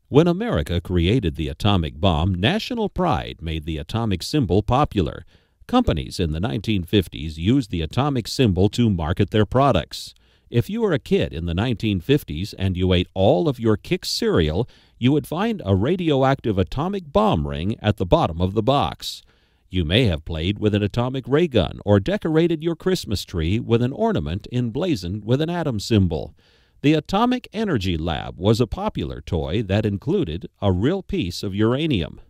When America created the atomic bomb, national pride made the atomic symbol popular. Companies in the 1950s used the atomic symbol to market their products. If you were a kid in the 1950s and you ate all of your Kix cereal, you would find a radioactive atomic bomb ring at the bottom of the box. You may have played with an atomic ray gun or decorated your Christmas tree with an ornament emblazoned with an atom symbol. The Atomic Energy Lab was a popular toy that included a real piece of uranium.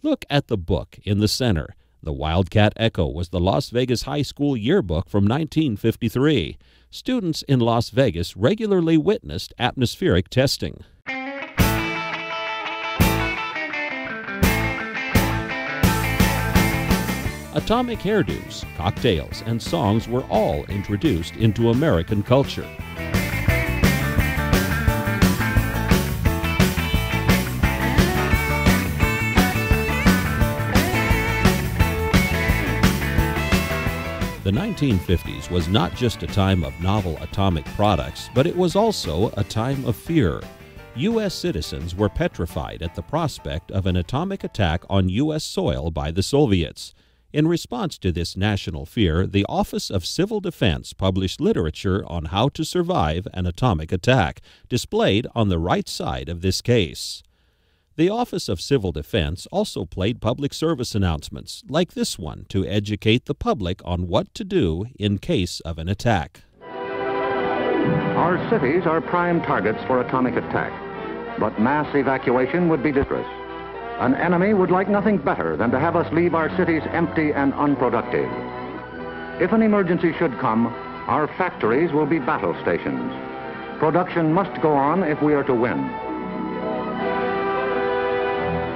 Look at the book in the center. The Wildcat Echo was the Las Vegas High School yearbook from 1953. Students in Las Vegas regularly witnessed atmospheric testing. Atomic hairdos, cocktails, and songs were all introduced into American culture. The 1950s was not just a time of novel atomic products, but it was also a time of fear. U.S. citizens were petrified at the prospect of an atomic attack on U.S. soil by the Soviets. In response to this national fear, the Office of Civil Defense published literature on how to survive an atomic attack, displayed on the right side of this case. The Office of Civil Defense also played public service announcements, like this one, to educate the public on what to do in case of an attack. Our cities are prime targets for atomic attack, but mass evacuation would be disastrous. An enemy would like nothing better than to have us leave our cities empty and unproductive. If an emergency should come, our factories will be battle stations. Production must go on if we are to win.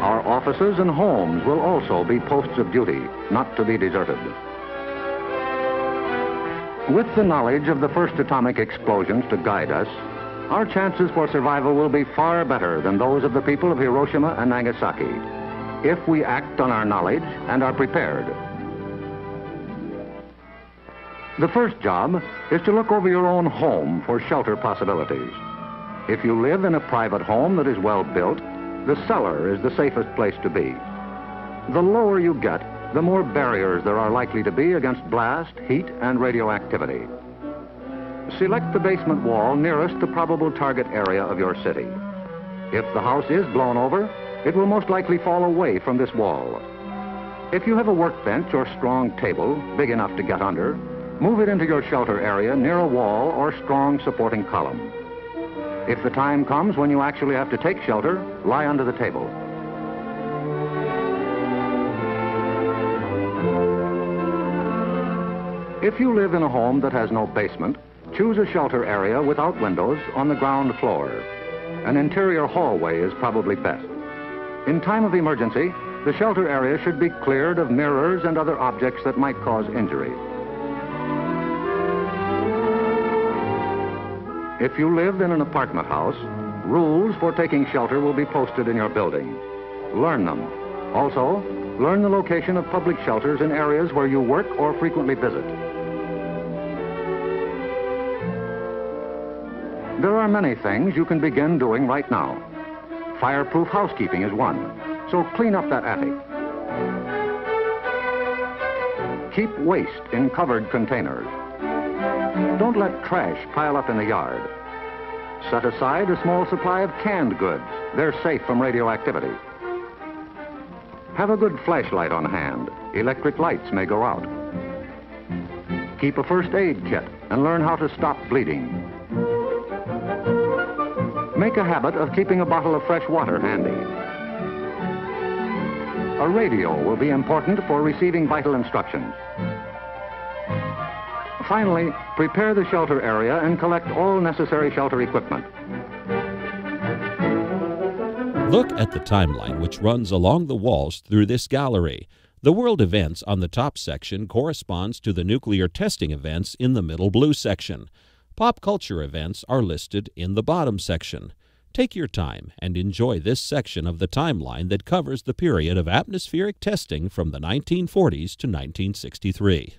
Our offices and homes will also be posts of duty, not to be deserted. With the knowledge of the first atomic explosions to guide us, our chances for survival will be far better than those of the people of Hiroshima and Nagasaki, if we act on our knowledge and are prepared. The first job is to look over your own home for shelter possibilities. If you live in a private home that is well built, the cellar is the safest place to be. The lower you get, the more barriers there are likely to be against blast, heat, and radioactivity. Select the basement wall nearest the probable target area of your city. If the house is blown over, it will most likely fall away from this wall. If you have a workbench or strong table big enough to get under, move it into your shelter area near a wall or strong supporting column. If the time comes when you actually have to take shelter, lie under the table. If you live in a home that has no basement, choose a shelter area without windows on the ground floor. An interior hallway is probably best. In time of emergency, the shelter area should be cleared of mirrors and other objects that might cause injury. If you live in an apartment house, rules for taking shelter will be posted in your building. Learn them. Also, learn the location of public shelters in areas where you work or frequently visit. There are many things you can begin doing right now. Fireproof housekeeping is one, so clean up that attic. Keep waste in covered containers. Don't let trash pile up in the yard. Set aside a small supply of canned goods. They're safe from radioactivity. Have a good flashlight on hand. Electric lights may go out. Keep a first aid kit and learn how to stop bleeding. Make a habit of keeping a bottle of fresh water handy. A radio will be important for receiving vital instructions. Finally, prepare the shelter area and collect all necessary shelter equipment. Look at the timeline which runs along the walls through this gallery. The world events on the top section corresponds to the nuclear testing events in the middle blue section. Pop culture events are listed in the bottom section. Take your time and enjoy this section of the timeline that covers the period of atmospheric testing from the 1940s to 1963.